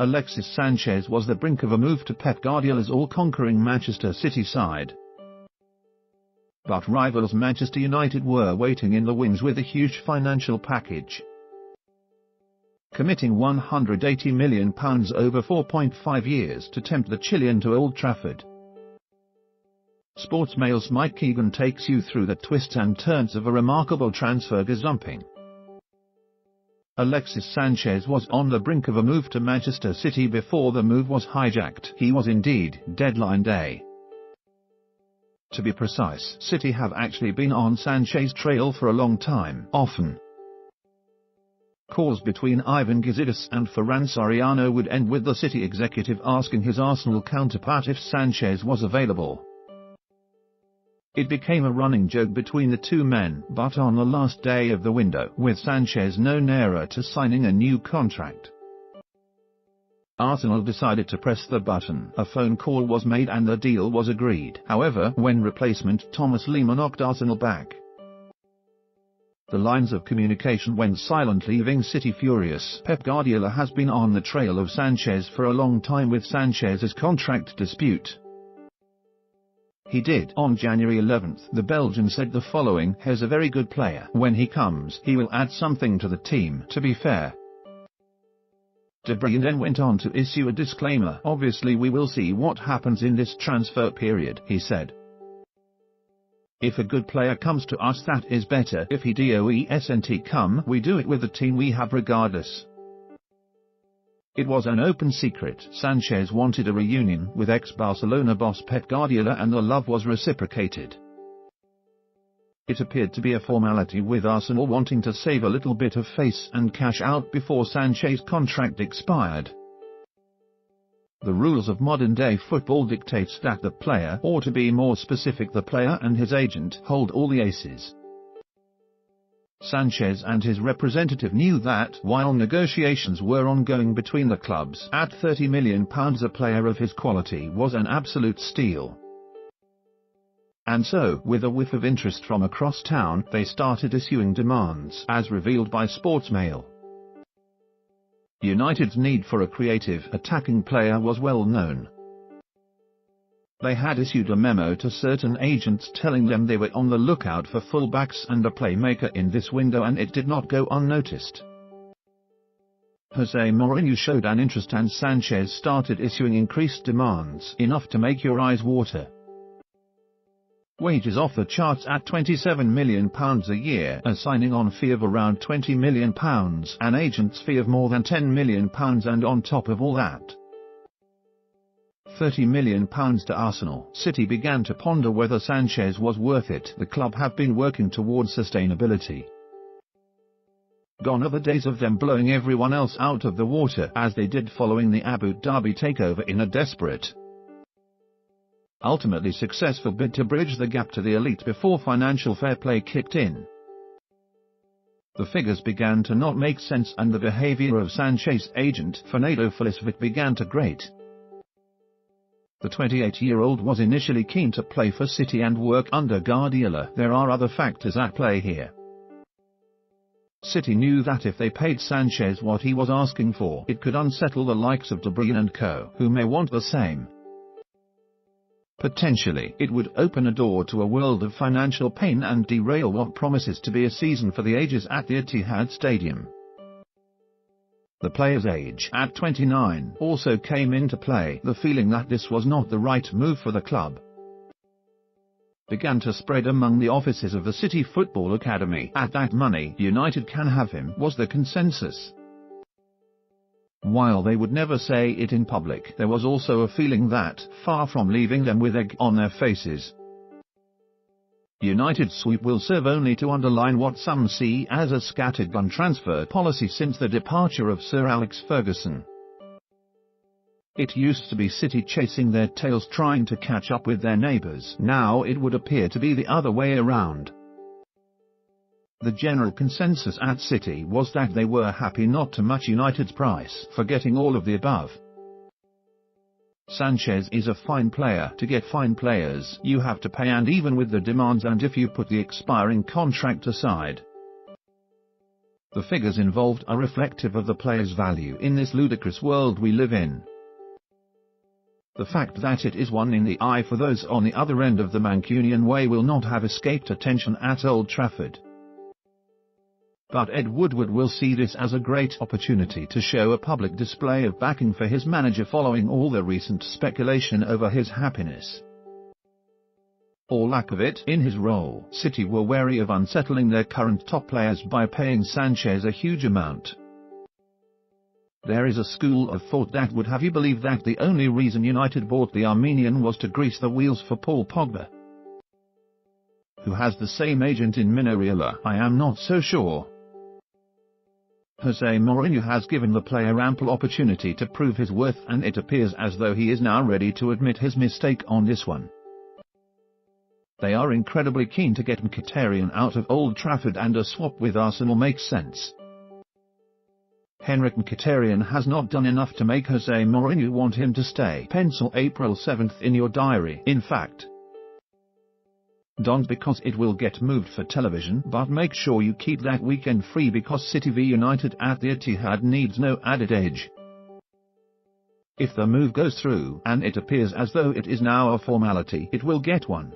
Alexis Sanchez was the brink of a move to Pep Guardiola's all-conquering Manchester City side. But rivals Manchester United were waiting in the wings with a huge financial package, committing £180 million over 4.5 years to tempt the Chilean to Old Trafford. Sportsmail's Mike Keegan takes you through the twists and turns of a remarkable transfer gazumping. Alexis Sanchez was on the brink of a move to Manchester City before the move was hijacked. He was indeed deadline day. To be precise, City have actually been on Sanchez's trail for a long time. Often, calls between Ivan Gazidis and Ferran Soriano would end with the City executive asking his Arsenal counterpart if Sanchez was available. It became a running joke between the two men, but on the last day of the window, with Sanchez no nearer to signing a new contract, Arsenal decided to press the button. A phone call was made and the deal was agreed. However, when replacement Thomas Lemar knocked Arsenal back, the lines of communication went silent, leaving City furious. Pep Guardiola has been on the trail of Sanchez for a long time with Sanchez's contract dispute. He did. On January 11th, the Belgian said the following: "He's a very good player. When he comes, he will add something to the team. To be fair." De Bruyne then went on to issue a disclaimer: "Obviously we will see what happens in this transfer period," he said. "If a good player comes to us, that is better. If he doesn't come, we do it with the team we have regardless." It was an open secret. Sanchez wanted a reunion with ex-Barcelona boss Pep Guardiola and the love was reciprocated. It appeared to be a formality, with Arsenal wanting to save a little bit of face and cash out before Sanchez's contract expired. The rules of modern-day football dictates that the player, or to be more specific the player and his agent, hold all the aces. Sanchez and his representative knew that, while negotiations were ongoing between the clubs, at £30 million a player of his quality was an absolute steal. And so, with a whiff of interest from across town, they started issuing demands, as revealed by Sportsmail. United's need for a creative, attacking player was well known. They had issued a memo to certain agents telling them they were on the lookout for fullbacks and a playmaker in this window, and it did not go unnoticed. Jose Mourinho showed an interest and Sanchez started issuing increased demands, enough to make your eyes water. Wages off the charts at £27 million a year, a signing-on fee of around £20 million, an agent's fee of more than £10 million, and on top of all that, £30 million to Arsenal. City began to ponder whether Sanchez was worth it. The club have been working towards sustainability. Gone are the days of them blowing everyone else out of the water, as they did following the Abu Dhabi takeover in a desperate, ultimately successful bid to bridge the gap to the elite before financial fair play kicked in. The figures began to not make sense and the behavior of Sanchez's agent, Fernando Felicevich, began to grate. The 28-year-old was initially keen to play for City and work under Guardiola. There are other factors at play here. City knew that if they paid Sanchez what he was asking for, it could unsettle the likes of De Bruyne and co., who may want the same. Potentially, it would open a door to a world of financial pain and derail what promises to be a season for the ages at the Etihad Stadium. The player's age, at 29, also came into play. The feeling that this was not the right move for the club began to spread among the offices of the City Football Academy. At that money, United can have him, was the consensus. While they would never say it in public, there was also a feeling that, far from leaving them with egg on their faces, United's sweep will serve only to underline what some see as a scattergun transfer policy since the departure of Sir Alex Ferguson. It used to be City chasing their tails trying to catch up with their neighbours. Now it would appear to be the other way around. The general consensus at City was that they were happy not to match United's price for getting all of the above. Sanchez is a fine player. To get fine players, you have to pay, and even with the demands and if you put the expiring contract aside, The figures involved are reflective of the player's value in this ludicrous world we live in. The fact that it is one in the eye for those on the other end of the Mancunian way will not have escaped attention at Old Trafford. But Ed Woodward will see this as a great opportunity to show a public display of backing for his manager following all the recent speculation over his happiness, or lack of it, in his role. City were wary of unsettling their current top players by paying Sanchez a huge amount. There is a school of thought that would have you believe that the only reason United bought the Armenian was to grease the wheels for Paul Pogba, who has the same agent in Mino Raiola. I am not so sure. Jose Mourinho has given the player ample opportunity to prove his worth, and it appears as though he is now ready to admit his mistake on this one. They are incredibly keen to get Mkhitaryan out of Old Trafford, and a swap with Arsenal makes sense. Henrik Mkhitaryan has not done enough to make Jose Mourinho want him to stay. Pencil April 7th in your diary. In fact, don't, because it will get moved for television, but make sure you keep that weekend free because City v United at the Etihad needs no added edge. If the move goes through, and it appears as though it is now a formality, it will get one.